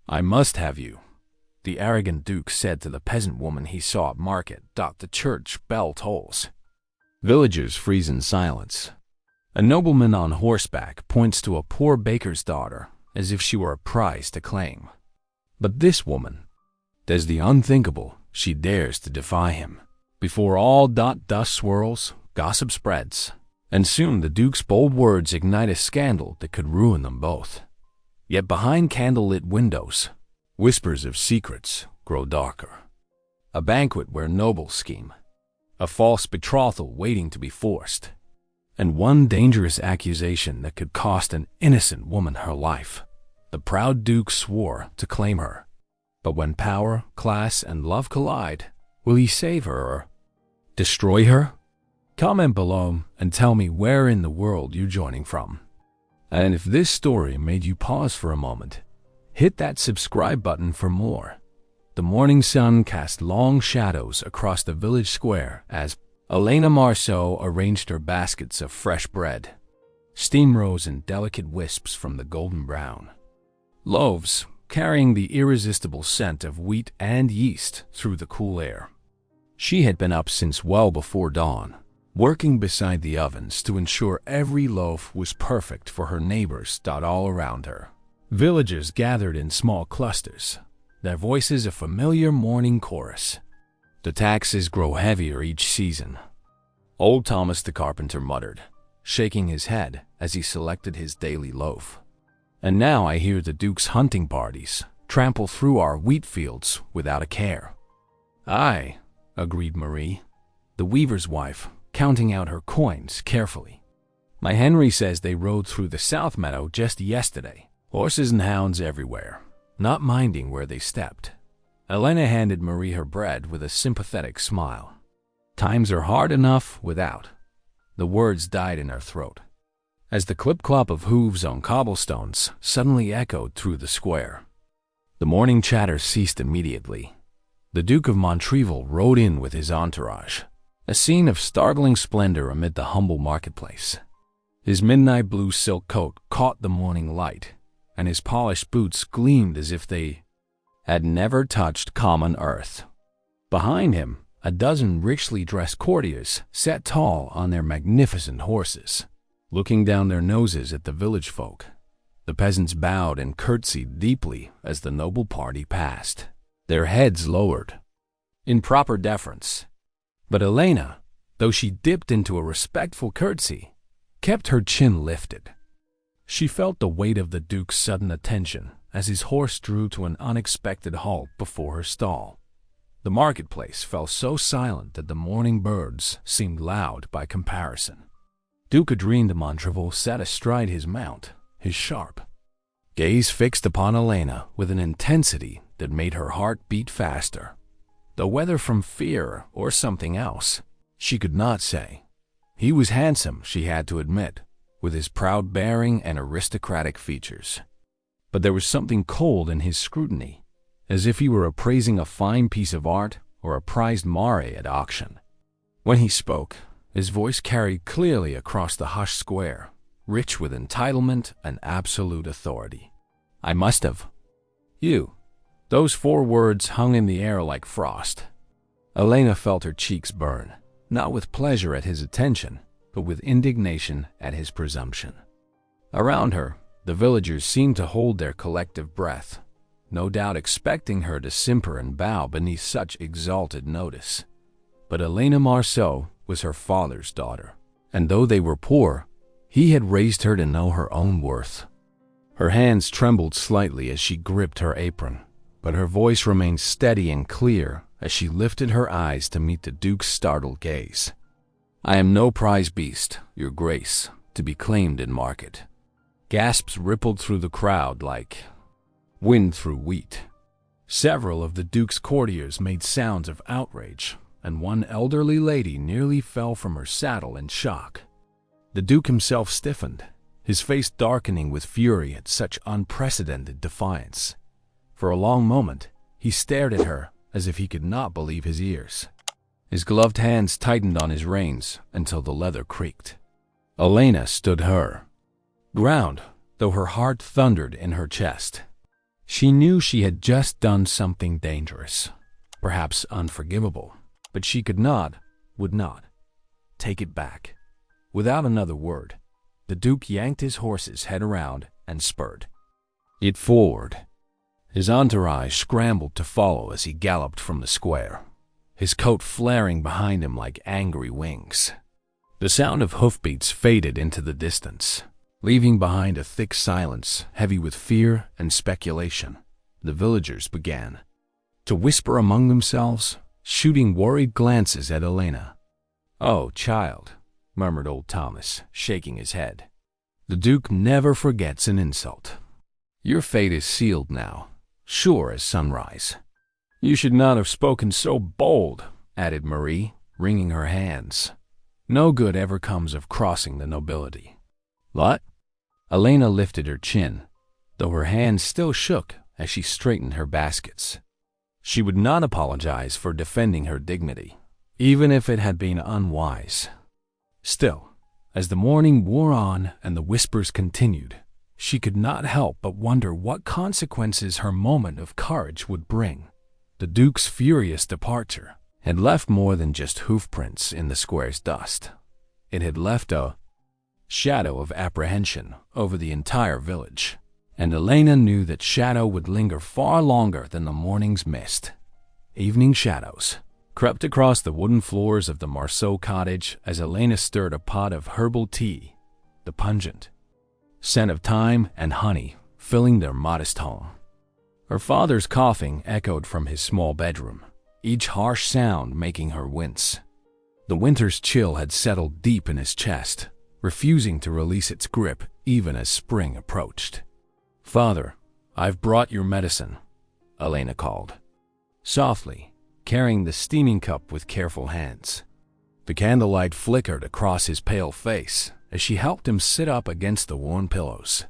"I must have you," the arrogant Duke said to the peasant woman he saw at market. The church bell tolls. Villagers freeze in silence. A nobleman on horseback points to a poor baker's daughter as if she were a prize to claim. But this woman does the unthinkable. She dares to defy him. Before all dust swirls, gossip spreads, and soon the Duke's bold words ignite a scandal that could ruin them both. Yet behind candlelit windows, whispers of secrets grow darker. A banquet where nobles scheme, a false betrothal waiting to be forced, and one dangerous accusation that could cost an innocent woman her life. The proud Duke swore to claim her. But when power, class, and love collide, will he save her or destroy her? Comment below and tell me where in the world you're joining from. And if this story made you pause for a moment, hit that subscribe button for more. The morning sun cast long shadows across the village square as Elena Marceau arranged her baskets of fresh bread. Steam rose in delicate wisps from the golden brown loaves, carrying the irresistible scent of wheat and yeast through the cool air. She had been up since well before dawn, working beside the ovens to ensure every loaf was perfect for her neighbors all around her. Villagers gathered in small clusters, their voices a familiar morning chorus. The taxes grow heavier each season. Old Thomas the carpenter muttered, shaking his head as he selected his daily loaf. And now I hear the Duke's hunting parties trample through our wheat fields without a care. "Aye," agreed Marie, the weaver's wife, counting out her coins carefully. "My Henry says they rode through the south meadow just yesterday. Horses and hounds everywhere, not minding where they stepped." Elena handed Marie her bread with a sympathetic smile. "Times are hard enough without." The words died in her throat, as the clip-clop of hooves on cobblestones suddenly echoed through the square. The morning chatter ceased immediately. The Duke of Montrevel rode in with his entourage, a scene of startling splendor amid the humble marketplace. His midnight blue silk coat caught the morning light, and his polished boots gleamed as if they had never touched common earth. Behind him, a dozen richly dressed courtiers sat tall on their magnificent horses, looking down their noses at the village folk. The peasants bowed and curtsied deeply as the noble party passed, their heads lowered in proper deference. But Elena, though she dipped into a respectful curtsy, kept her chin lifted. She felt the weight of the Duke's sudden attention as his horse drew to an unexpected halt before her stall. The marketplace fell so silent that the morning birds seemed loud by comparison. Duke Adrien de Montrevel sat astride his mount, his sharp gaze fixed upon Elena with an intensity that made her heart beat faster. Though whether from fear or something else, she could not say. He was handsome, she had to admit, with his proud bearing and aristocratic features. But there was something cold in his scrutiny, as if he were appraising a fine piece of art or a prized mare at auction. When he spoke, his voice carried clearly across the hushed square, rich with entitlement and absolute authority. "I must have." "You." Those 4 words hung in the air like frost. Elena felt her cheeks burn, not with pleasure at his attention, but with indignation at his presumption. Around her, the villagers seemed to hold their collective breath, no doubt expecting her to simper and bow beneath such exalted notice. But Elena Marceau was her father's daughter, and though they were poor, he had raised her to know her own worth. Her hands trembled slightly as she gripped her apron, but her voice remained steady and clear as she lifted her eyes to meet the Duke's startled gaze. "I am no prize beast, your grace, to be claimed in market." Gasps rippled through the crowd like wind through wheat. Several of the Duke's courtiers made sounds of outrage, and one elderly lady nearly fell from her saddle in shock. The Duke himself stiffened, his face darkening with fury at such unprecedented defiance. For a long moment, he stared at her as if he could not believe his ears. His gloved hands tightened on his reins until the leather creaked. Elena stood her ground, though her heart thundered in her chest. She knew she had just done something dangerous, perhaps unforgivable, but she could not, would not, take it back. Without another word, the Duke yanked his horse's head around and spurred it forward. His entourage scrambled to follow as he galloped from the square, his coat flaring behind him like angry wings. The sound of hoofbeats faded into the distance, leaving behind a thick silence heavy with fear and speculation. The villagers began to whisper among themselves, shooting worried glances at Elena. "Oh, child," murmured old Thomas, shaking his head. "The Duke never forgets an insult. Your fate is sealed now, sure as sunrise." "You should not have spoken so bold," added Marie, wringing her hands. "No good ever comes of crossing the nobility." "What?" Elena lifted her chin, though her hands still shook as she straightened her baskets. She would not apologize for defending her dignity, even if it had been unwise. Still, as the morning wore on and the whispers continued, she could not help but wonder what consequences her moment of courage would bring. The Duke's furious departure had left more than just hoofprints in the square's dust. It had left a shadow of apprehension over the entire village, and Elena knew that shadow would linger far longer than the morning's mist. Evening shadows crept across the wooden floors of the Marceau cottage as Elena stirred a pot of herbal tea, the pungent scent of thyme and honey filling their modest home. Her father's coughing echoed from his small bedroom, each harsh sound making her wince. The winter's chill had settled deep in his chest, refusing to release its grip even as spring approached. "Father, I've brought your medicine," Elena called, softly, carrying the steaming cup with careful hands. The candlelight flickered across his pale face as she helped him sit up against the worn pillows.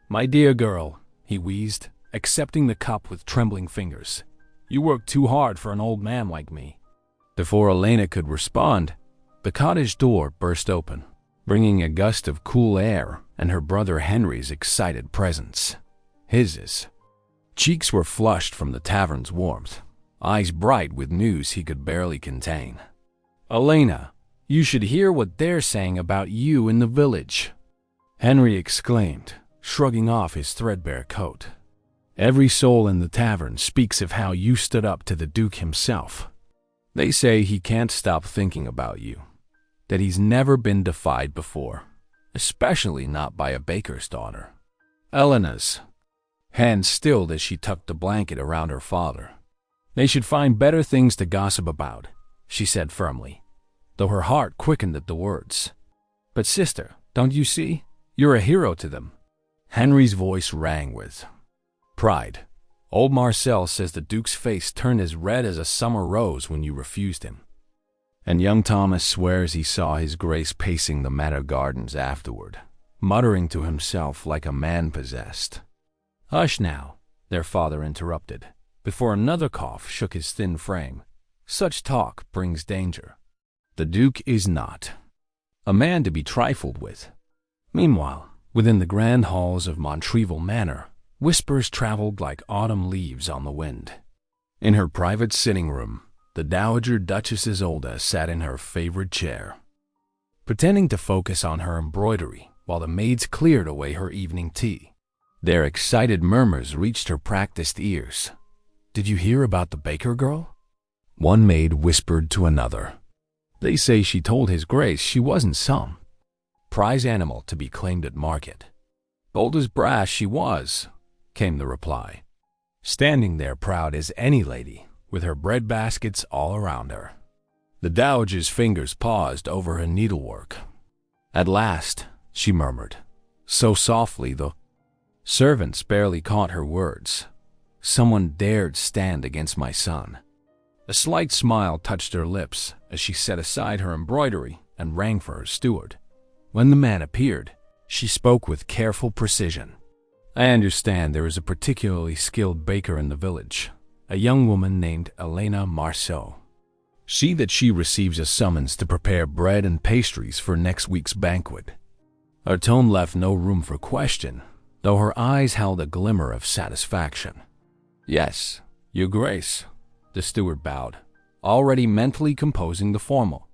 "My dear girl," he wheezed, accepting the cup with trembling fingers. "You work too hard for an old man like me." Before Elena could respond, the cottage door burst open, bringing a gust of cool air and her brother Henry's excited presence. His cheeks were flushed from the tavern's warmth, eyes bright with news he could barely contain. "Elena, you should hear what they're saying about you in the village," Henry exclaimed, shrugging off his threadbare coat. "Every soul in the tavern speaks of how you stood up to the Duke himself. They say he can't stop thinking about you, that he's never been defied before, especially not by a baker's daughter." Elena's hand stilled as she tucked the blanket around her father. "They should find better things to gossip about," she said firmly, though her heart quickened at the words. "But sister, don't you see? You're a hero to them." Henry's voice rang with pride. "Old Marcel says the Duke's face turned as red as a summer rose when you refused him. And young Thomas swears he saw his Grace pacing the Manor gardens afterward, muttering to himself like a man possessed." "Hush now," their father interrupted, before another cough shook his thin frame. "Such talk brings danger. The Duke is not a man to be trifled with." Meanwhile, within the grand halls of Montrevel Manor, whispers traveled like autumn leaves on the wind. In her private sitting room, the Dowager Duchess Isolde sat in her favorite chair, pretending to focus on her embroidery while the maids cleared away her evening tea. Their excited murmurs reached her practiced ears. "Did you hear about the baker girl?" one maid whispered to another. "They say she told his Grace she wasn't some prize animal to be claimed at market." "Bold as brass she was," came the reply, standing there proud as any lady, with her bread baskets all around her. The Dowager's fingers paused over her needlework. "At last," she murmured, so softly the servants barely caught her words, "someone dared stand against my son." A slight smile touched her lips as she set aside her embroidery and rang for her steward. When the man appeared, she spoke with careful precision. "I understand there is a particularly skilled baker in the village, a young woman named Elena Marceau. See that she receives a summons to prepare bread and pastries for next week's banquet." Her tone left no room for question, though her eyes held a glimmer of satisfaction. "Yes, Your Grace," the steward bowed, already mentally composing the formal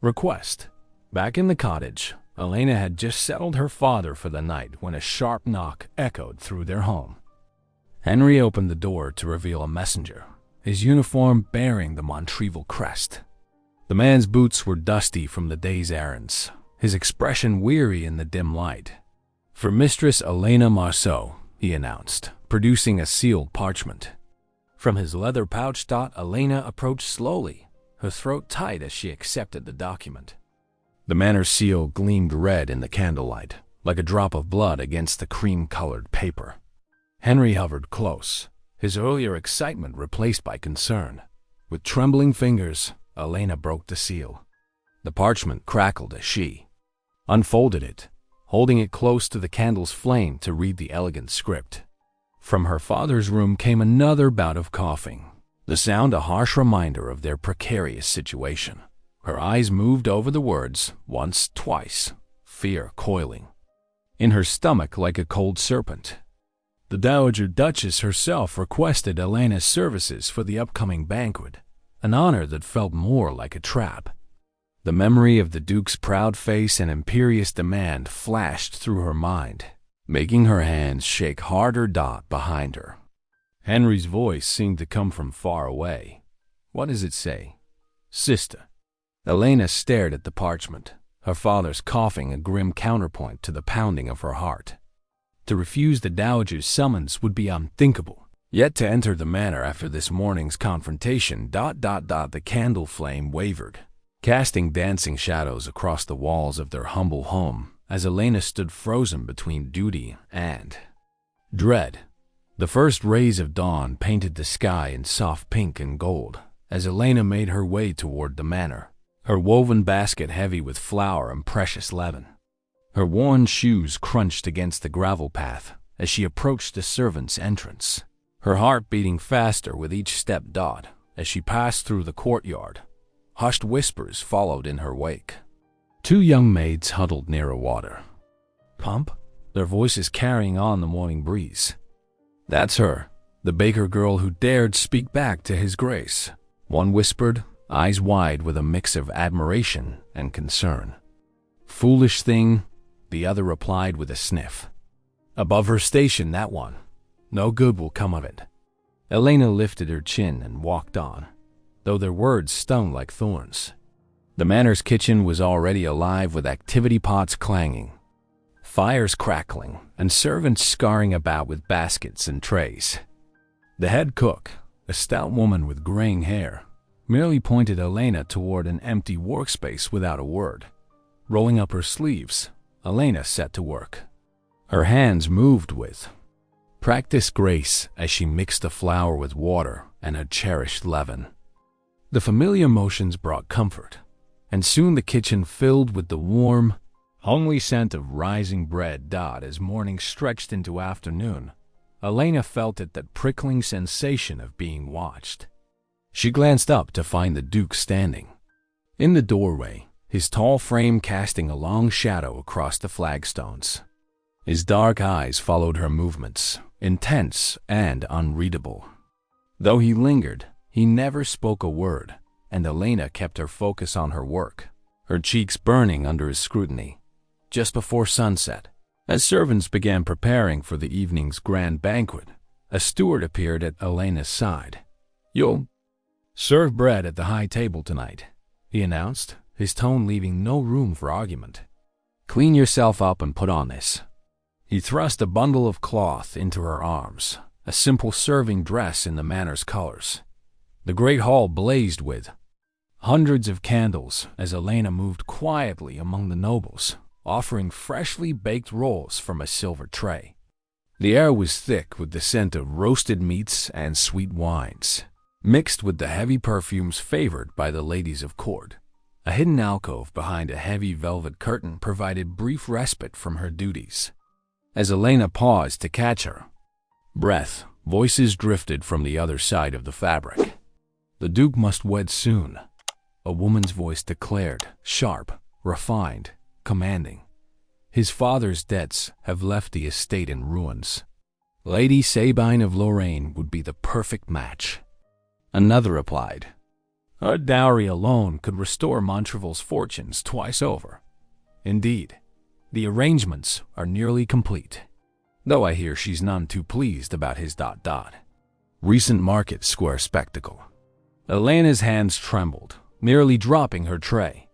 request. Back in the cottage, Elena had just settled her father for the night when a sharp knock echoed through their home. Henry opened the door to reveal a messenger, his uniform bearing the Montrevel crest. The man's boots were dusty from the day's errands, his expression weary in the dim light. "For Mistress Elena Marceau," he announced, producing a sealed parchment. From his leather pouch, Elena approached slowly, her throat tight as she accepted the document. The manor seal gleamed red in the candlelight, like a drop of blood against the cream-colored paper. Henry hovered close, his earlier excitement replaced by concern. With trembling fingers, Elena broke the seal. The parchment crackled as she unfolded it, holding it close to the candle's flame to read the elegant script. From her father's room came another bout of coughing, the sound a harsh reminder of their precarious situation. Her eyes moved over the words once, twice, fear coiling in her stomach like a cold serpent. The Dowager Duchess herself requested Elena's services for the upcoming banquet, an honor that felt more like a trap. The memory of the Duke's proud face and imperious demand flashed through her mind, making her hands shake harder behind her. Henry's voice seemed to come from far away. "What does it say?" "Sister." Elena stared at the parchment, her father's coughing a grim counterpoint to the pounding of her heart. To refuse the Dowager's summons would be unthinkable, yet to enter the manor after this morning's confrontation... The candle flame wavered, casting dancing shadows across the walls of their humble home as Elena stood frozen between duty and dread. The first rays of dawn painted the sky in soft pink and gold as Elena made her way toward the manor, her woven basket heavy with flour and precious leaven. Her worn shoes crunched against the gravel path as she approached the servants' entrance, her heart beating faster with each step. As she passed through the courtyard, hushed whispers followed in her wake. Two young maids huddled near a water pump, their voices carrying on the morning breeze. "That's her, the baker girl who dared speak back to His Grace," one whispered, eyes wide with a mix of admiration and concern. "Foolish thing," the other replied with a sniff. "Above her station, that one. No good will come of it." Elena lifted her chin and walked on, though their words stung like thorns. The manor's kitchen was already alive with activity pots clanging, fires crackling, and servants scurrying about with baskets and trays. The head cook, a stout woman with graying hair, merely pointed Elena toward an empty workspace without a word. Rolling up her sleeves, Elena set to work. Her hands moved with practiced grace as she mixed the flour with water and her cherished leaven. The familiar motions brought comfort, and soon the kitchen filled with the warm, homely scent of rising bread. As morning stretched into afternoon, Elena felt that prickling sensation of being watched. She glanced up to find the Duke standing in the doorway, his tall frame casting a long shadow across the flagstones. His dark eyes followed her movements, intense and unreadable. Though he lingered, he never spoke a word, and Elena kept her focus on her work, her cheeks burning under his scrutiny. Just before sunset, as servants began preparing for the evening's grand banquet, a steward appeared at Elena's side. "You'll serve bread at the high table tonight," he announced, his tone leaving no room for argument. "Clean yourself up and put on this." He thrust a bundle of cloth into her arms, a simple serving dress in the manor's colors. The great hall blazed with hundreds of candles as Elena moved quietly among the nobles, offering freshly baked rolls from a silver tray. The air was thick with the scent of roasted meats and sweet wines, mixed with the heavy perfumes favored by the ladies of court. A hidden alcove behind a heavy velvet curtain provided brief respite from her duties. As Elena paused to catch her breath, voices drifted from the other side of the fabric. "The Duke must wed soon," a woman's voice declared, sharp, refined, commanding. His father's debts have left the estate in ruins. Lady Sabine of Lorraine would be the perfect match. Another replied, "Her dowry alone could restore Montrevel's fortunes twice over. Indeed, the arrangements are nearly complete, though I hear she's none too pleased about his ... Recent market square spectacle." Elena's hands trembled, nearly dropping her tray.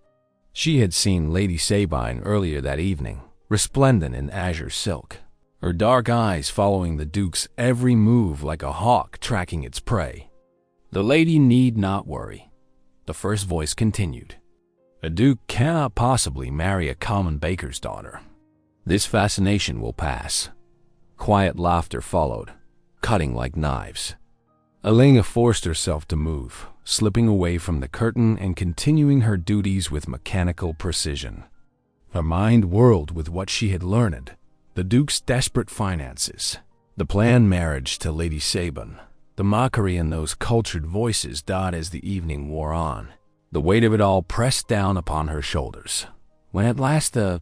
She had seen Lady Sabine earlier that evening, resplendent in azure silk, her dark eyes following the Duke's every move like a hawk tracking its prey. "The lady need not worry," the first voice continued. "A duke cannot possibly marry a common baker's daughter. This fascination will pass." Quiet laughter followed, cutting like knives. Elena forced herself to move, slipping away from the curtain and continuing her duties with mechanical precision. Her mind whirled with what she had learned: the Duke's desperate finances, the planned marriage to Lady Sabine, the mockery in those cultured voices died as the evening wore on. The weight of it all pressed down upon her shoulders. When at last the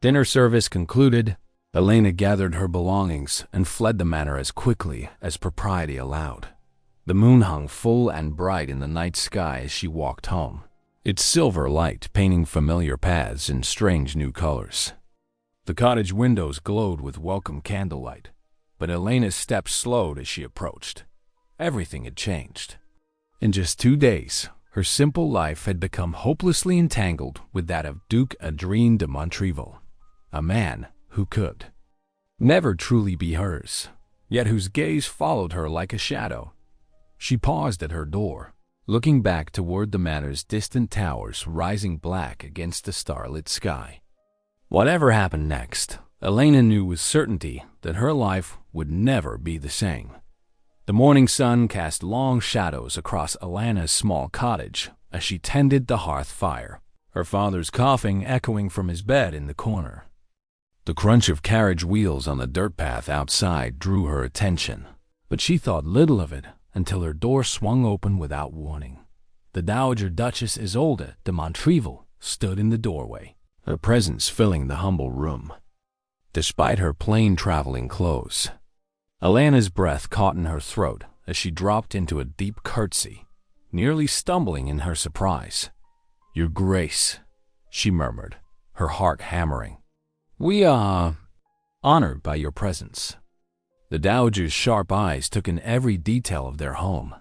dinner service concluded, Elena gathered her belongings and fled the manor as quickly as propriety allowed. The moon hung full and bright in the night sky as she walked home, its silver light painting familiar paths in strange new colors. The cottage windows glowed with welcome candlelight, but Elena's steps slowed as she approached. Everything had changed. In just 2 days, her simple life had become hopelessly entangled with that of Duke Adrien de Montrevel, a man who could never truly be hers, yet whose gaze followed her like a shadow. She paused at her door, looking back toward the manor's distant towers rising black against the starlit sky. Whatever happened next, Elena knew with certainty that her life would never be the same. The morning sun cast long shadows across Elena's small cottage as she tended the hearth fire, her father's coughing echoing from his bed in the corner. The crunch of carriage wheels on the dirt path outside drew her attention, but she thought little of it until her door swung open without warning. The Dowager Duchess Isolde de Montrevel stood in the doorway, her presence filling the humble room. Despite her plain traveling clothes, Elena's breath caught in her throat as she dropped into a deep curtsy, nearly stumbling in her surprise. "Your Grace," she murmured, her heart hammering. "We are honored by your presence." The dowager's sharp eyes took in every detail of their home,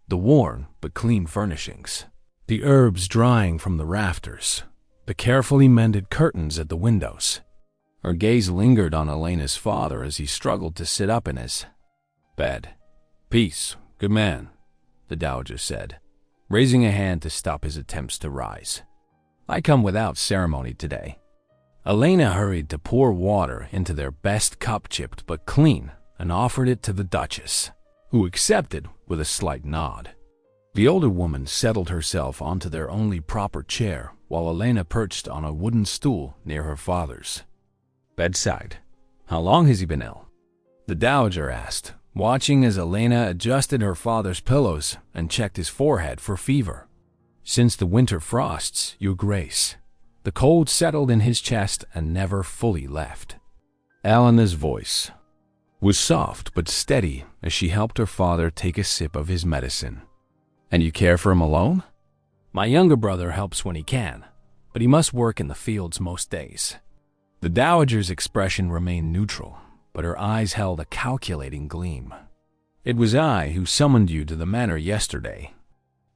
the worn but clean furnishings, the herbs drying from the rafters, the carefully mended curtains at the windows. Her gaze lingered on Elena's father as he struggled to sit up in his bed. "Peace, good man," the dowager said, raising a hand to stop his attempts to rise. "I come without ceremony today." Elena hurried to pour water into their best cup, chipped but clean, and offered it to the Duchess, who accepted with a slight nod. The older woman settled herself onto their only proper chair, while Elena perched on a wooden stool near her father's bedside. "How long has he been ill?" the dowager asked, watching as Elena adjusted her father's pillows and checked his forehead for fever. "Since the winter frosts, your Grace." The cold settled in his chest and never fully left. Elena's voice was soft but steady as she helped her father take a sip of his medicine. "And you care for him alone?" "My younger brother helps when he can, but he must work in the fields most days." The dowager's expression remained neutral, but her eyes held a calculating gleam. "It was I who summoned you to the manor yesterday,"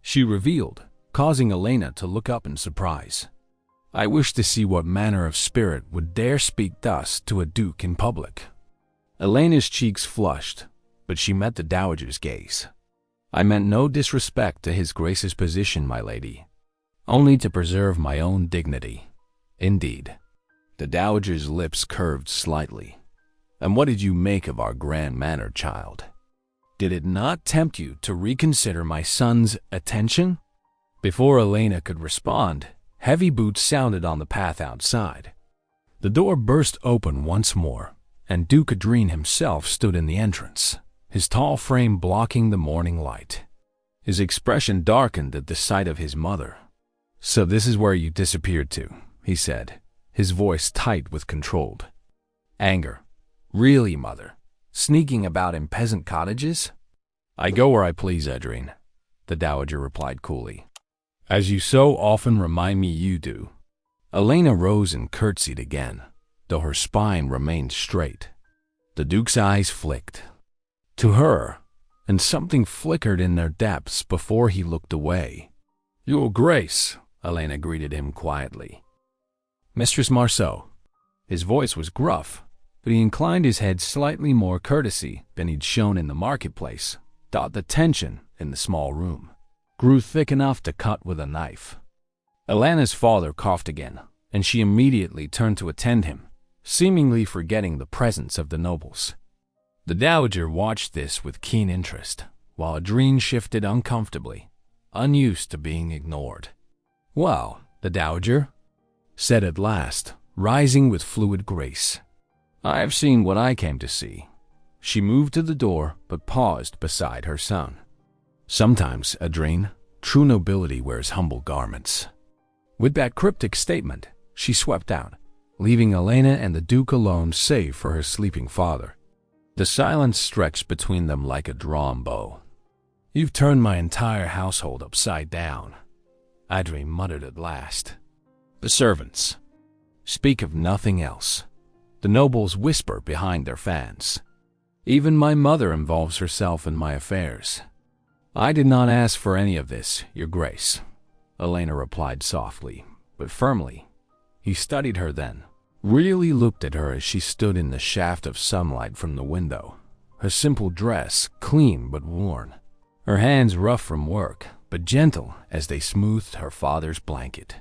she revealed, causing Elena to look up in surprise. "I wish to see what manner of spirit would dare speak thus to a duke in public." Elena's cheeks flushed, but she met the dowager's gaze. "I meant no disrespect to his Grace's position, my lady, only to preserve my own dignity." "Indeed." The dowager's lips curved slightly. "And what did you make of our grand manner, child? Did it not tempt you to reconsider my son's attention?" Before Elena could respond, heavy boots sounded on the path outside. The door burst open once more, and Duke Adrien himself stood in the entrance, his tall frame blocking the morning light. His expression darkened at the sight of his mother. "So this is where you disappeared to," he said, his voice tight with controlled anger. Really, mother? Sneaking about in peasant cottages? I go where I please, Adrien, the dowager replied coolly. As you so often remind me you do. Elena rose and curtsied again, though her spine remained straight. The Duke's eyes flicked to her, and something flickered in their depths before he looked away. Your Grace, Elena greeted him quietly. Mistress Marceau. His voice was gruff, but he inclined his head slightly more courtesy than he'd shown in the marketplace. The tension in the small room grew thick enough to cut with a knife. Elena's father coughed again, and she immediately turned to attend him, seemingly forgetting the presence of the nobles. The dowager watched this with keen interest, while Adrien shifted uncomfortably, unused to being ignored. Well, the dowager said at last, rising with fluid grace. I have seen what I came to see. She moved to the door, but paused beside her son. Sometimes, Adrien, true nobility wears humble garments. With that cryptic statement, she swept out, leaving Elena and the Duke alone save for her sleeping father. The silence stretched between them like a drawn bow. You've turned my entire household upside down, Adrien muttered at last. The servants speak of nothing else. The nobles whisper behind their fans. Even my mother involves herself in my affairs. I did not ask for any of this, Your Grace, Elena replied softly, but firmly. He studied her then, really looked at her as she stood in the shaft of sunlight from the window, her simple dress clean but worn, her hands rough from work, but gentle as they smoothed her father's blanket.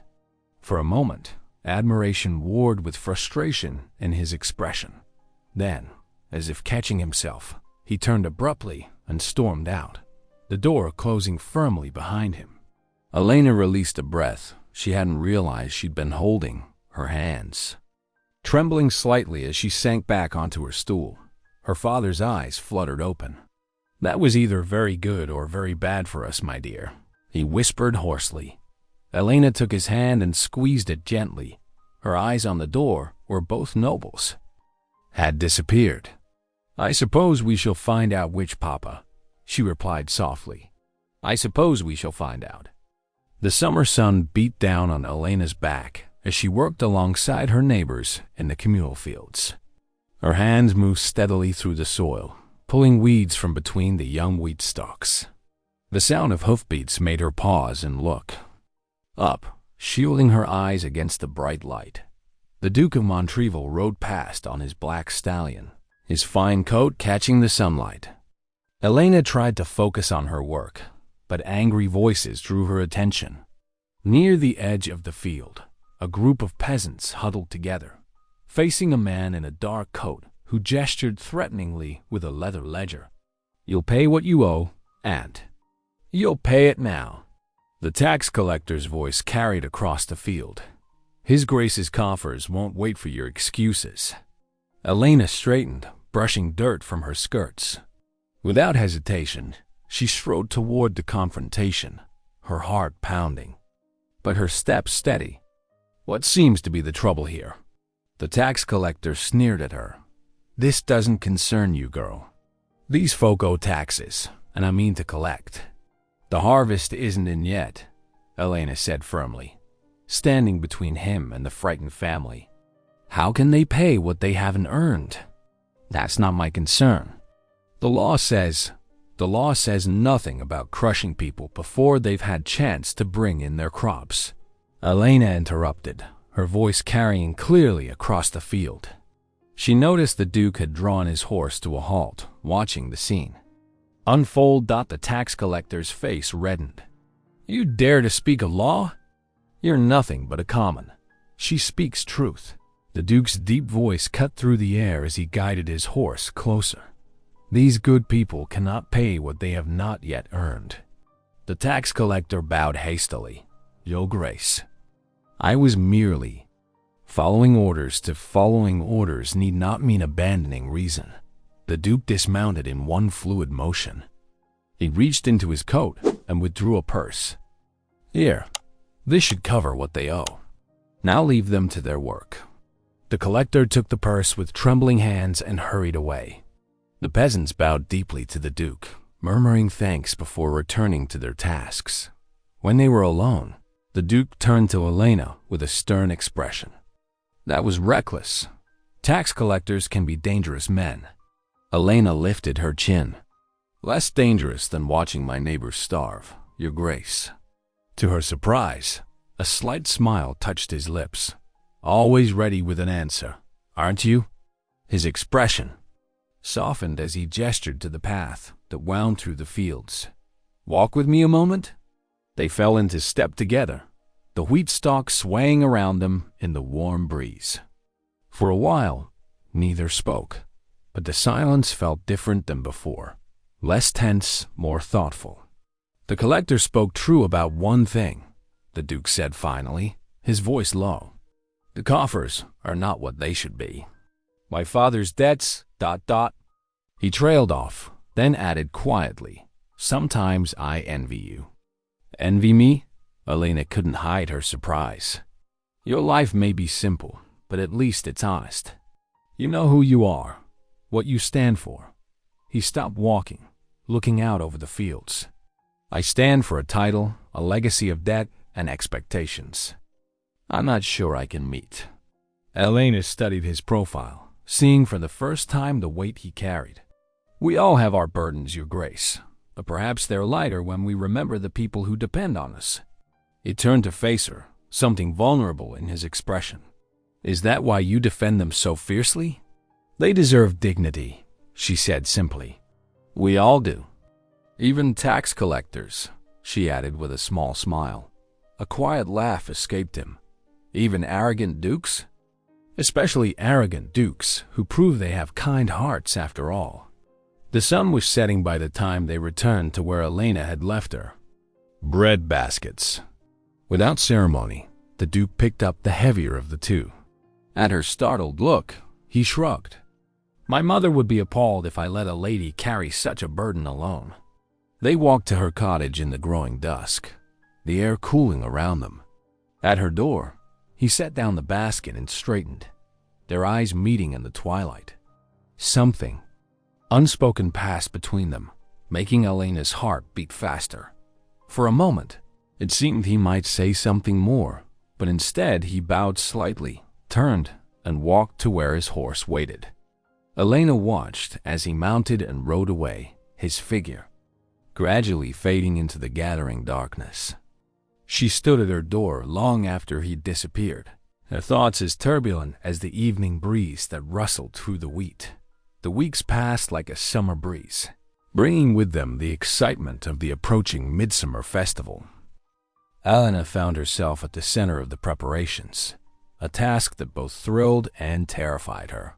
For a moment, admiration warred with frustration in his expression. Then, as if catching himself, he turned abruptly and stormed out, the door closing firmly behind him. Elena released a breath she hadn't realized she'd been holding, her hands trembling slightly as she sank back onto her stool. Her father's eyes fluttered open. That was either very good or very bad for us, my dear, he whispered hoarsely. Elena took his hand and squeezed it gently. Her eyes on the door, where both nobles had disappeared. I suppose we shall find out which, Papa, she replied softly. I suppose we shall find out. The summer sun beat down on Elena's back as she worked alongside her neighbors in the communal fields. Her hands moved steadily through the soil, pulling weeds from between the young wheat stalks. The sound of hoofbeats made her pause and look up, shielding her eyes against the bright light. The Duke of Montrevel rode past on his black stallion, his fine coat catching the sunlight. Elena tried to focus on her work, but angry voices drew her attention. Near the edge of the field, a group of peasants huddled together, facing a man in a dark coat who gestured threateningly with a leather ledger. You'll pay what you owe, and you'll pay it now. The tax collector's voice carried across the field. His Grace's coffers won't wait for your excuses. Elena straightened, brushing dirt from her skirts. Without hesitation, she strode toward the confrontation, her heart pounding, but her steps steady. What seems to be the trouble here? The tax collector sneered at her. This doesn't concern you, girl. These folk owe taxes, and I mean to collect. The harvest isn't in yet, Elena said firmly, standing between him and the frightened family. How can they pay what they haven't earned? That's not my concern. The law says nothing about crushing people before they've had chance to bring in their crops. Elena interrupted, her voice carrying clearly across the field. She noticed the Duke had drawn his horse to a halt, watching the scene unfold. The tax collector's face reddened. You dare to speak of law? You're nothing but a common. She speaks truth. The Duke's deep voice cut through the air as he guided his horse closer. These good people cannot pay what they have not yet earned. The tax collector bowed hastily. Your Grace, I was merely following orders. Following orders need not mean abandoning reason. The Duke dismounted in one fluid motion. He reached into his coat and withdrew a purse. Here, this should cover what they owe. Now leave them to their work." The collector took the purse with trembling hands and hurried away. The peasants bowed deeply to the Duke, murmuring thanks before returning to their tasks. When they were alone, the Duke turned to Elena with a stern expression. "That was reckless. Tax collectors can be dangerous men." Elena lifted her chin. "Less dangerous than watching my neighbors starve, Your Grace." To her surprise, a slight smile touched his lips. "Always ready with an answer, aren't you?" His expression softened as he gestured to the path that wound through the fields. "Walk with me a moment?" They fell into step together, the wheat stalk swaying around them in the warm breeze. For a while, neither spoke, but the silence felt different than before, less tense, more thoughtful. "The collector spoke true about one thing," the Duke said finally, his voice low. "The coffers are not what they should be. My father's debts, ... He trailed off, then added quietly, "Sometimes I envy you." "Envy me?" Elena couldn't hide her surprise. "Your life may be simple, but at least it's honest. You know who you are, what you stand for." He stopped walking, looking out over the fields. "I stand for a title, a legacy of debt and expectations I'm not sure I can meet." Elena studied his profile, seeing for the first time the weight he carried. "We all have our burdens, Your Grace, but perhaps they're lighter when we remember the people who depend on us." He turned to face her, something vulnerable in his expression. "Is that why you defend them so fiercely?" "They deserve dignity," she said simply. "We all do. Even tax collectors," she added with a small smile. A quiet laugh escaped him. "Even arrogant dukes?" "Especially arrogant dukes who prove they have kind hearts after all." The sun was setting by the time they returned to where Elena had left her. Bread baskets. Without ceremony, the Duke picked up the heavier of the two. At her startled look, he shrugged. "My mother would be appalled if I let a lady carry such a burden alone." They walked to her cottage in the growing dusk, the air cooling around them. At her door, he set down the basket and straightened, their eyes meeting in the twilight. Something unspoken passed between them, making Elena's heart beat faster. For a moment, it seemed he might say something more, but instead he bowed slightly, turned, and walked to where his horse waited. Elena watched as he mounted and rode away, his figure gradually fading into the gathering darkness. She stood at her door long after he'd disappeared, her thoughts as turbulent as the evening breeze that rustled through the wheat. The weeks passed like a summer breeze, bringing with them the excitement of the approaching midsummer festival. Elena found herself at the center of the preparations, a task that both thrilled and terrified her.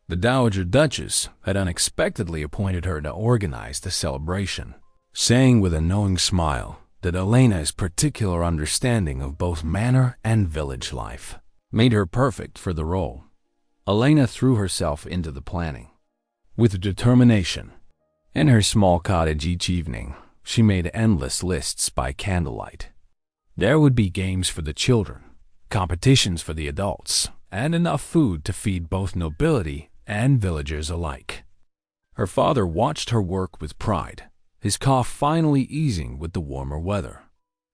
The Dowager Duchess had unexpectedly appointed her to organize the celebration, saying with a knowing smile that Elena's particular understanding of both manor and village life made her perfect for the role. Elena threw herself into the planning with determination. In her small cottage each evening, she made endless lists by candlelight. There would be games for the children, competitions for the adults, and enough food to feed both nobility and villagers alike. Her father watched her work with pride, his cough finally easing with the warmer weather.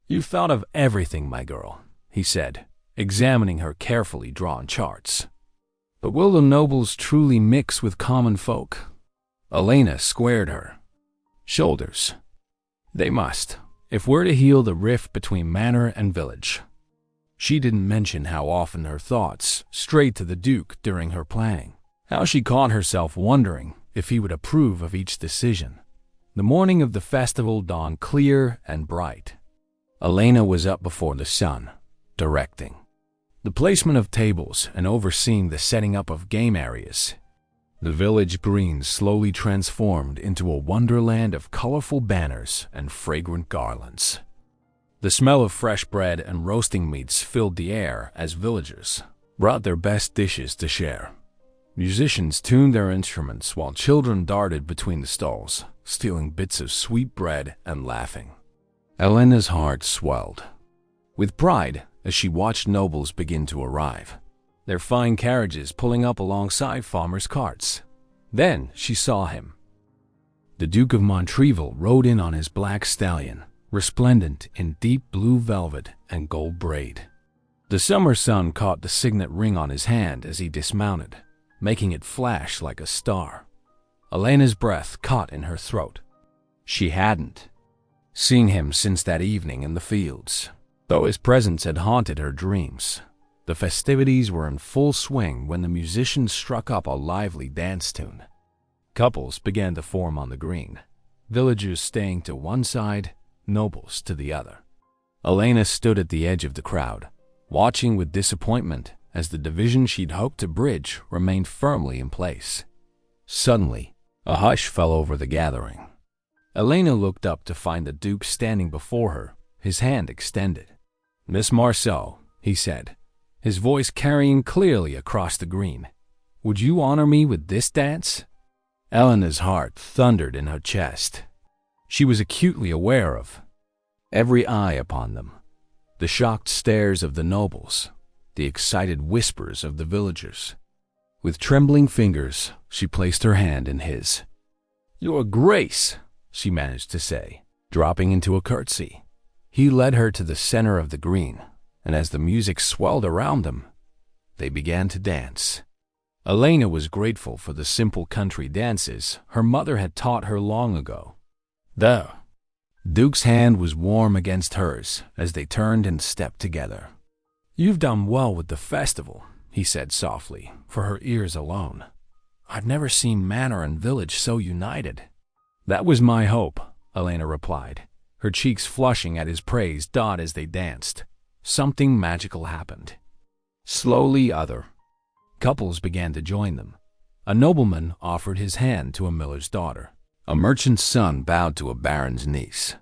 "You've thought of everything, my girl," he said, examining her carefully drawn charts. "But will the nobles truly mix with common folk?" Elena squared her shoulders. "They must, if we're to heal the rift between manor and village." She didn't mention how often her thoughts strayed to the Duke during her planning, how she caught herself wondering if he would approve of each decision. The morning of the festival dawned clear and bright. Elena was up before the sun, directing the placement of tables and overseeing the setting up of game areas. The village green slowly transformed into a wonderland of colorful banners and fragrant garlands. The smell of fresh bread and roasting meats filled the air as villagers brought their best dishes to share. Musicians tuned their instruments while children darted between the stalls, stealing bits of sweet bread and laughing. Elena's heart swelled. With pride, as she watched nobles begin to arrive, their fine carriages pulling up alongside farmers' carts. Then she saw him. The Duke of Montrevel rode in on his black stallion, resplendent in deep blue velvet and gold braid. The summer sun caught the signet ring on his hand as he dismounted, making it flash like a star. Elena's breath caught in her throat. She hadn't seen him since that evening in the fields, though his presence had haunted her dreams. The festivities were in full swing when the musicians struck up a lively dance tune. Couples began to form on the green, villagers staying to one side, nobles to the other. Elena stood at the edge of the crowd, watching with disappointment as the division she'd hoped to bridge remained firmly in place. Suddenly, a hush fell over the gathering. Elena looked up to find the Duke standing before her, his hand extended. "Miss Marceau," he said, his voice carrying clearly across the green, "would you honor me with this dance?" Elena's heart thundered in her chest. She was acutely aware of every eye upon them, the shocked stares of the nobles, the excited whispers of the villagers. With trembling fingers, she placed her hand in his. "Your Grace," she managed to say, dropping into a curtsy. He led her to the center of the green, and as the music swelled around them, they began to dance. Elena was grateful for the simple country dances her mother had taught her long ago. The Duke's hand was warm against hers as they turned and stepped together. "You've done well with the festival," he said softly, for her ears alone. "I've never seen manor and village so united." "That was my hope," Elena replied, her cheeks flushing at his praise. As they danced, something magical happened. Slowly, other couples began to join them. A nobleman offered his hand to a miller's daughter. A merchant's son bowed to a baron's niece.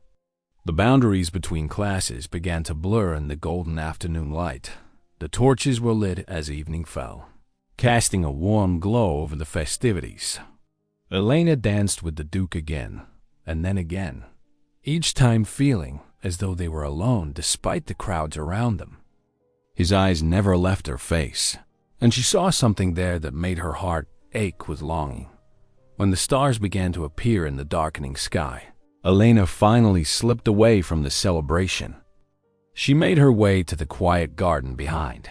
The boundaries between classes began to blur in the golden afternoon light. The torches were lit as evening fell, casting a warm glow over the festivities. Elena danced with the Duke again, and then again, each time feeling as though they were alone despite the crowds around them. His eyes never left her face, and she saw something there that made her heart ache with longing. When the stars began to appear in the darkening sky, Elena finally slipped away from the celebration. She made her way to the quiet garden behind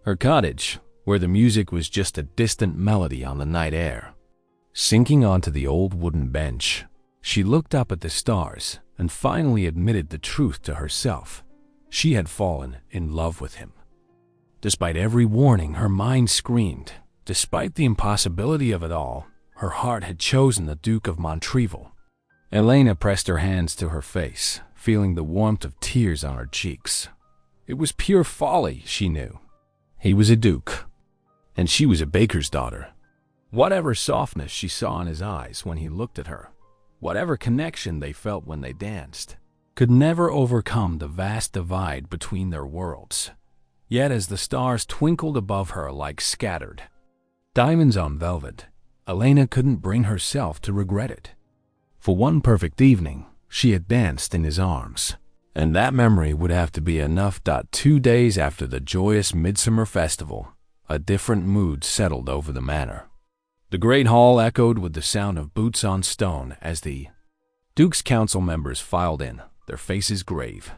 her cottage, where the music was just a distant melody on the night air. Sinking onto the old wooden bench, she looked up at the stars and finally admitted the truth to herself. She had fallen in love with him. Despite every warning her mind screamed, despite the impossibility of it all, her heart had chosen the Duke of Montrevel. Elena pressed her hands to her face, feeling the warmth of tears on her cheeks. It was pure folly, she knew. He was a duke, and she was a baker's daughter. Whatever softness she saw in his eyes when he looked at her, whatever connection they felt when they danced, could never overcome the vast divide between their worlds. Yet as the stars twinkled above her like scattered diamonds on velvet, Elena couldn't bring herself to regret it. For one perfect evening, she had danced in his arms, and that memory would have to be enough. 2 days after the joyous midsummer festival, a different mood settled over the manor. The great hall echoed with the sound of boots on stone as the Duke's council members filed in, their faces grave.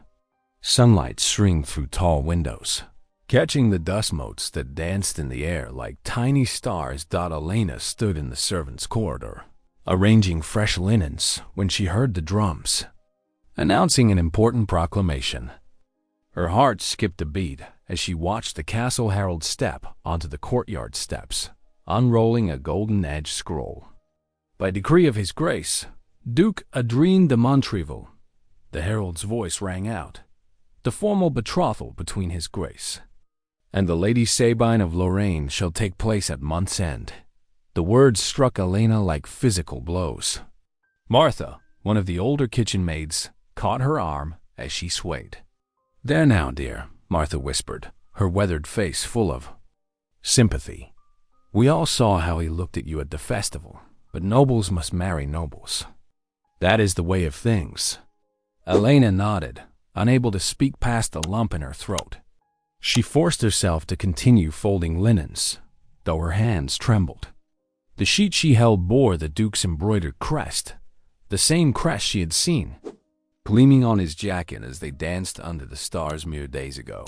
Sunlight streamed through tall windows, catching the dust motes that danced in the air like tiny stars. Elena stood in the servants' corridor, arranging fresh linens when she heard the drums, announcing an important proclamation. Her heart skipped a beat as she watched the castle herald step onto the courtyard steps, unrolling a golden-edged scroll. By decree of His Grace, Duke Adrien de Montrevel, the herald's voice rang out, the formal betrothal between His Grace and the Lady Sabine of Lorraine shall take place at month's end. The words struck Elena like physical blows. Martha, one of the older kitchen maids, caught her arm as she swayed. "There now, dear," Martha whispered, her weathered face full of sympathy. "We all saw how he looked at you at the festival, but nobles must marry nobles. That is the way of things." Elena nodded, unable to speak past the lump in her throat. She forced herself to continue folding linens, though her hands trembled. The sheet she held bore the Duke's embroidered crest, the same crest she had seen gleaming on his jacket as they danced under the stars mere days ago.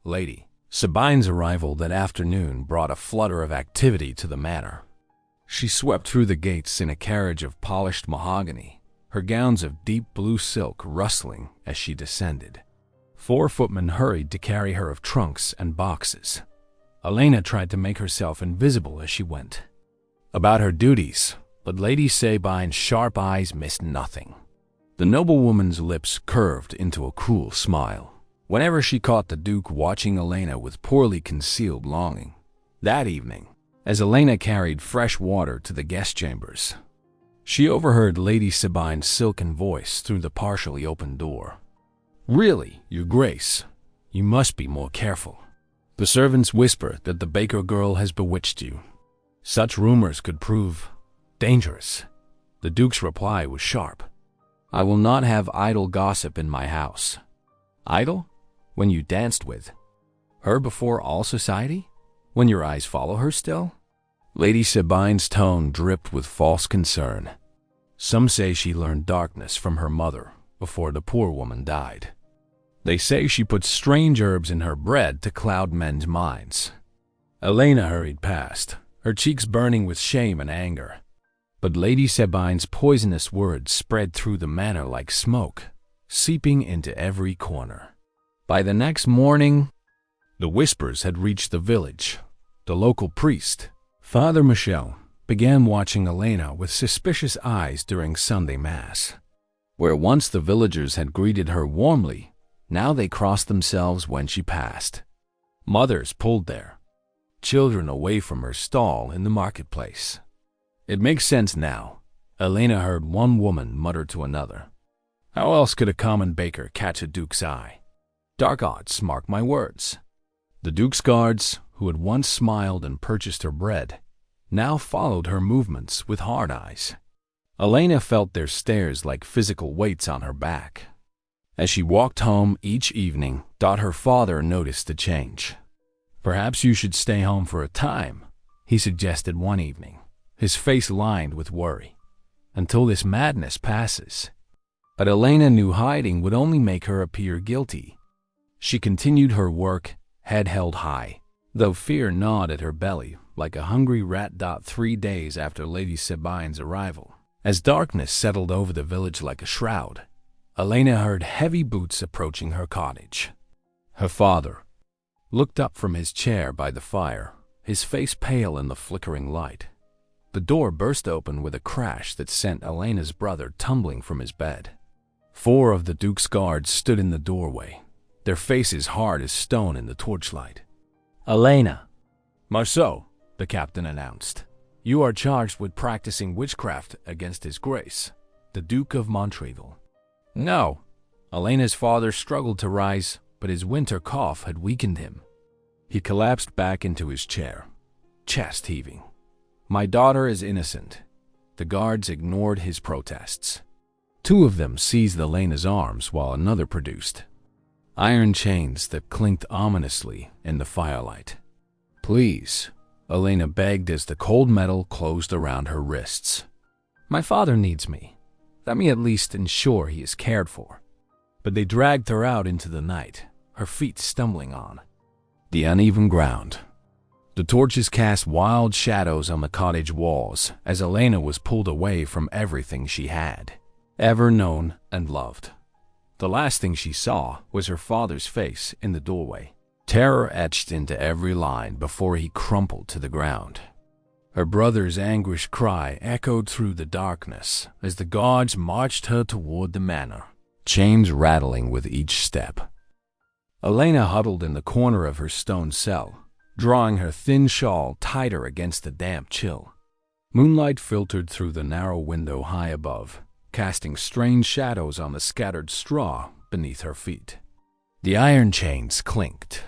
Lady Sabine's arrival that afternoon brought a flutter of activity to the manor. She swept through the gates in a carriage of polished mahogany, her gowns of deep blue silk rustling as she descended. 4 footmen hurried to carry her of trunks and boxes. Elena tried to make herself invisible as she went about her duties, but Lady Sabine's sharp eyes missed nothing. The noblewoman's lips curved into a cruel smile whenever she caught the Duke watching Elena with poorly concealed longing. That evening, as Elena carried fresh water to the guest chambers, she overheard Lady Sabine's silken voice through the partially open door. "Really, Your Grace, you must be more careful. The servants whisper that the baker girl has bewitched you. Such rumors could prove dangerous." The Duke's reply was sharp. "I will not have idle gossip in my house." "Idle? When you danced with her before all society? When your eyes follow her still?" Lady Sabine's tone dripped with false concern. "Some say she learned darkness from her mother before the poor woman died. They say she put strange herbs in her bread to cloud men's minds." Elena hurried past, her cheeks burning with shame and anger. But Lady Sabine's poisonous words spread through the manor like smoke, seeping into every corner. By the next morning, the whispers had reached the village. The local priest, Father Michel, began watching Elena with suspicious eyes during Sunday Mass. Where once the villagers had greeted her warmly, now they crossed themselves when she passed. Mothers pulled their children away from her stall in the marketplace. "It makes sense now," Elena heard one woman mutter to another. "How else could a common baker catch a Duke's eye? Dark odds, mark my words." The Duke's guards, who had once smiled and purchased her bread, now followed her movements with hard eyes. Elena felt their stares like physical weights on her back. As she walked home each evening, her father noticed the change. "Perhaps you should stay home for a time," he suggested one evening, his face lined with worry, "until this madness passes." But Elena knew hiding would only make her appear guilty. She continued her work, head held high, though fear gnawed at her belly like a hungry rat. 3 days after Lady Sabine's arrival, as darkness settled over the village like a shroud, Elena heard heavy boots approaching her cottage. Her father looked up from his chair by the fire, his face pale in the flickering light. The door burst open with a crash that sent Elena's brother tumbling from his bed. 4 of the Duke's guards stood in the doorway, their faces hard as stone in the torchlight. "Elena." "Marceau," the captain announced, "you are charged with practicing witchcraft against His Grace, the Duke of Montrevel." "No." Elena's father struggled to rise, but his winter cough had weakened him. He collapsed back into his chair, chest heaving. "My daughter is innocent." The guards ignored his protests. 2 of them seized Elena's arms while another produced iron chains that clinked ominously in the firelight. "Please," Elena begged as the cold metal closed around her wrists. "My father needs me. Let me at least ensure he is cared for." But they dragged her out into the night, her feet stumbling on the uneven ground. The torches cast wild shadows on the cottage walls as Elena was pulled away from everything she had ever known and loved. The last thing she saw was her father's face in the doorway, terror etched into every line before he crumpled to the ground. Her brother's anguished cry echoed through the darkness as the guards marched her toward the manor, chains rattling with each step. Elena huddled in the corner of her stone cell, drawing her thin shawl tighter against the damp chill. Moonlight filtered through the narrow window high above, casting strange shadows on the scattered straw beneath her feet. The iron chains clinked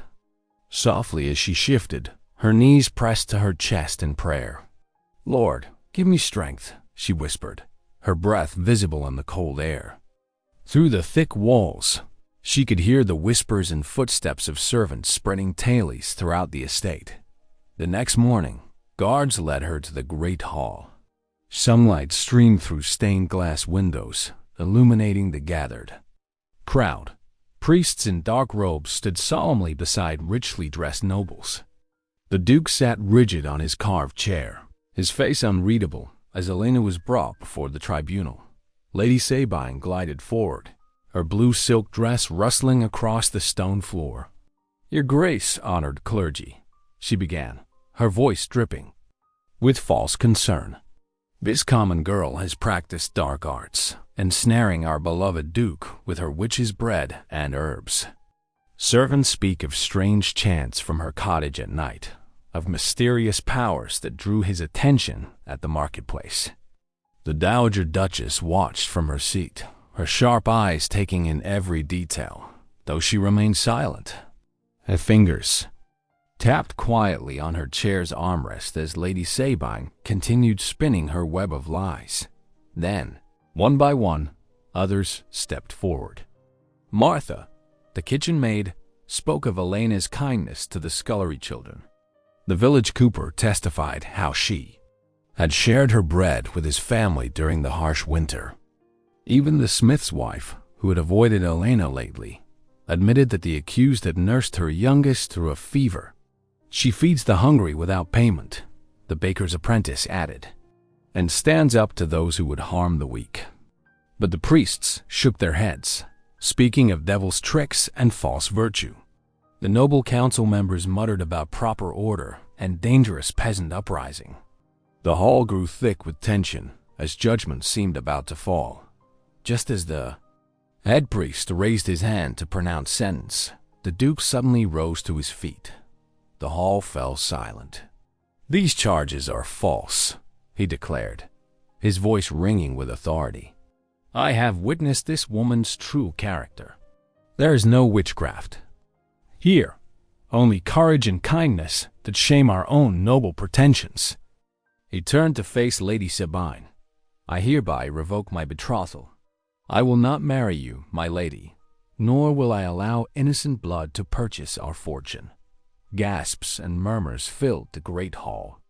softly as she shifted, her knees pressed to her chest in prayer. "Lord, give me strength," she whispered, her breath visible in the cold air. Through the thick walls, She could hear the whispers and footsteps of servants spreading tailies throughout the estate. The next morning, guards led her to the great hall. Sunlight streamed through stained glass windows, illuminating the gathered crowd. Priests in dark robes stood solemnly beside richly dressed nobles. The Duke sat rigid on his carved chair, his face unreadable, as Elena was brought before the tribunal. Lady Sabine glided forward, her blue silk dress rustling across the stone floor. "Your Grace, honored clergy," she began, her voice dripping with false concern. "This common girl has practiced dark arts, ensnaring our beloved Duke with her witch's bread and herbs. Servants speak of strange chants from her cottage at night, of mysterious powers that drew his attention at the marketplace." The Dowager Duchess watched from her seat, her sharp eyes taking in every detail, though she remained silent. Her fingers tapped quietly on her chair's armrest as Lady Sabine continued spinning her web of lies. Then, one by one, others stepped forward. Martha, the kitchen maid, spoke of Elena's kindness to the scullery children. The village cooper testified how she had shared her bread with his family during the harsh winter. Even the smith's wife, who had avoided Elena lately, admitted that the accused had nursed her youngest through a fever. "She feeds the hungry without payment," the baker's apprentice added, "and stands up to those who would harm the weak." But the priests shook their heads, speaking of devil's tricks and false virtue. The noble council members muttered about proper order and dangerous peasant uprising. The hall grew thick with tension as judgment seemed about to fall. Just as the head priest raised his hand to pronounce sentence, the Duke suddenly rose to his feet. The hall fell silent. "These charges are false," he declared, his voice ringing with authority. "I have witnessed this woman's true character. There is no witchcraft here, only courage and kindness that shame our own noble pretensions." He turned to face Lady Sabine. "I hereby revoke my betrothal. I will not marry you, my lady, nor will I allow innocent blood to purchase our fortune." Gasps and murmurs filled the great hall.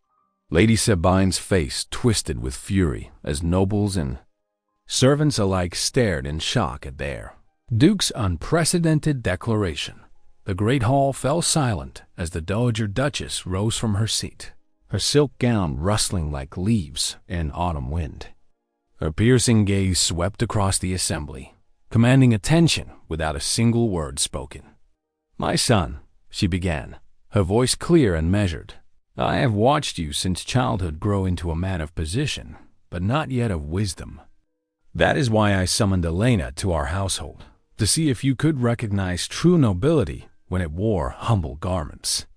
Lady Sabine's face twisted with fury as nobles and servants alike stared in shock at their Duke's unprecedented declaration. The great hall fell silent as the Dowager Duchess rose from her seat, her silk gown rustling like leaves in autumn wind. Her piercing gaze swept across the assembly, commanding attention without a single word spoken. "My son," she began, her voice clear and measured, "I have watched you since childhood grow into a man of position, but not yet of wisdom. That is why I summoned Elena to our household, to see if you could recognize true nobility when it wore humble garments."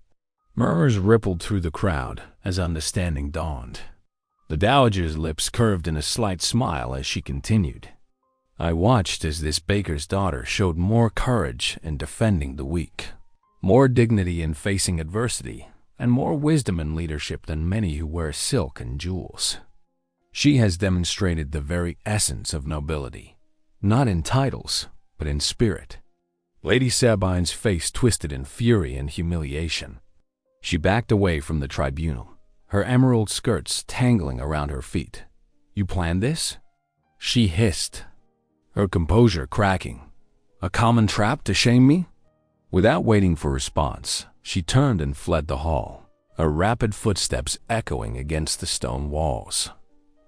Murmurs rippled through the crowd as understanding dawned. The dowager's lips curved in a slight smile as she continued. "I watched as this baker's daughter showed more courage in defending the weak, more dignity in facing adversity, and more wisdom in leadership than many who wear silk and jewels. She has demonstrated the very essence of nobility, not in titles, but in spirit." Lady Sabine's face twisted in fury and humiliation. She backed away from the tribunal, her emerald skirts tangling around her feet. "You planned this?" she hissed, her composure cracking. "A common trap to shame me?" Without waiting for response, she turned and fled the hall, her rapid footsteps echoing against the stone walls.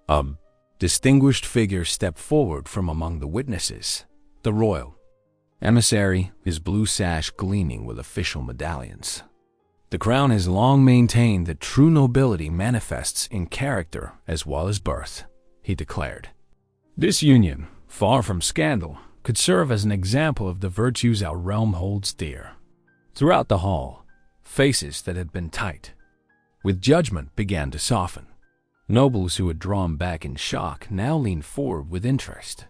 A distinguished figure stepped forward from among the witnesses, the royal emissary, his blue sash gleaming with official medallions. "The crown has long maintained that true nobility manifests in character as well as birth," he declared. "This union, far from scandal, could serve as an example of the virtues our realm holds dear." Throughout the hall, faces that had been tight with judgment began to soften. Nobles who had drawn back in shock now leaned forward with interest.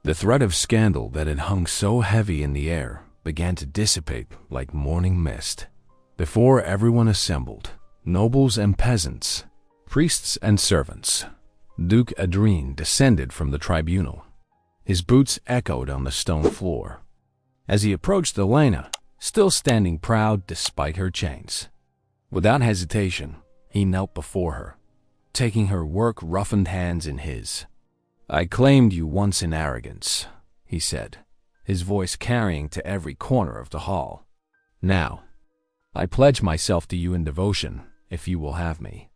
The threat of scandal that had hung so heavy in the air began to dissipate like morning mist. Before everyone assembled, nobles and peasants, priests and servants, Duke Adrien descended from the tribunal. His boots echoed on the stone floor, as he approached Elena, still standing proud despite her chains. Without hesitation, he knelt before her, taking her work-roughened hands in his. "I claimed you once in arrogance," he said, his voice carrying to every corner of the hall. "Now, I pledge myself to you in devotion, if you will have me."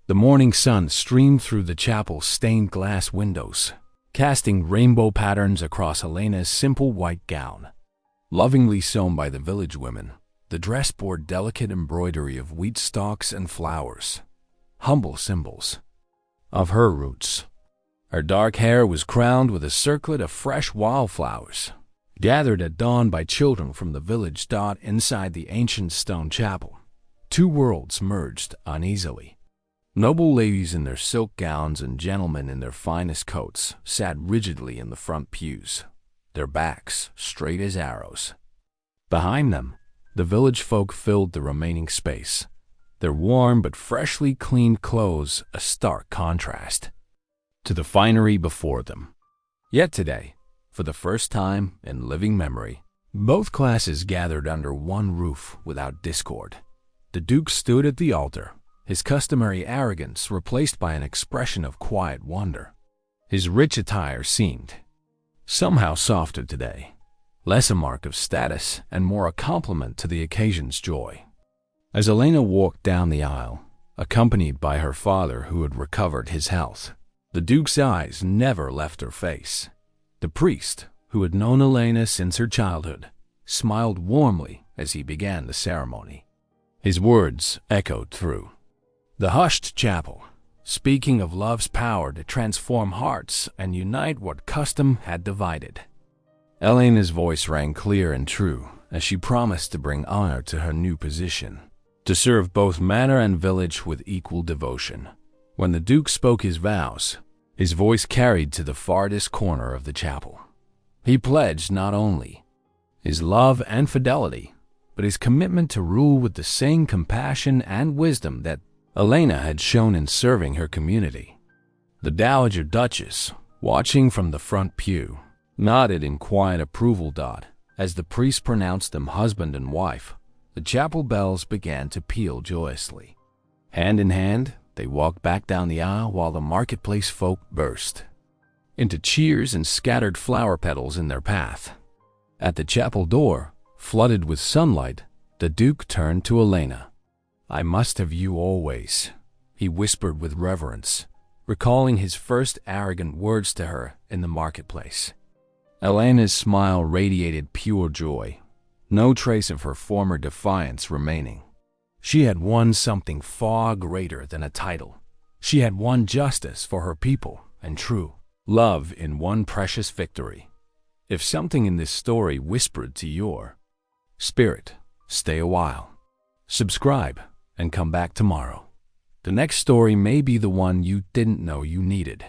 The morning sun streamed through the chapel's stained glass windows, casting rainbow patterns across Elena's simple white gown. Lovingly sewn by the village women, the dress bore delicate embroidery of wheat stalks and flowers, humble symbols of her roots. Her dark hair was crowned with a circlet of fresh wildflowers, gathered at dawn by children from the village. Inside the ancient stone chapel, two worlds merged uneasily. Noble ladies in their silk gowns and gentlemen in their finest coats sat rigidly in the front pews, their backs straight as arrows. Behind them, the village folk filled the remaining space, their warm but freshly cleaned clothes a stark contrast to the finery before them. Yet today, for the first time in living memory, both classes gathered under one roof without discord. The Duke stood at the altar, his customary arrogance replaced by an expression of quiet wonder. His rich attire seemed somehow softer today, less a mark of status and more a compliment to the occasion's joy. As Elena walked down the aisle, accompanied by her father who had recovered his health, the Duke's eyes never left her face. The priest, who had known Elena since her childhood, smiled warmly as he began the ceremony. His words echoed through the hushed chapel, speaking of love's power to transform hearts and unite what custom had divided. Elena's voice rang clear and true as she promised to bring honor to her new position, to serve both manor and village with equal devotion. When the Duke spoke his vows, his voice carried to the farthest corner of the chapel. He pledged not only his love and fidelity, but his commitment to rule with the same compassion and wisdom that Elena had shown in serving her community. The Dowager Duchess, watching from the front pew, nodded in quiet approval. As the priest pronounced them husband and wife, the chapel bells began to peal joyously. Hand in hand, they walked back down the aisle while the marketplace folk burst into cheers and scattered flower petals in their path. At the chapel door, flooded with sunlight, the Duke turned to Elena. "I must have you always," he whispered with reverence, recalling his first arrogant words to her in the marketplace. Elena's smile radiated pure joy, no trace of her former defiance remaining. She had won something far greater than a title. She had won justice for her people and true love in one precious victory. If something in this story whispered to your spirit, stay a while. Subscribe and come back tomorrow. The next story may be the one you didn't know you needed.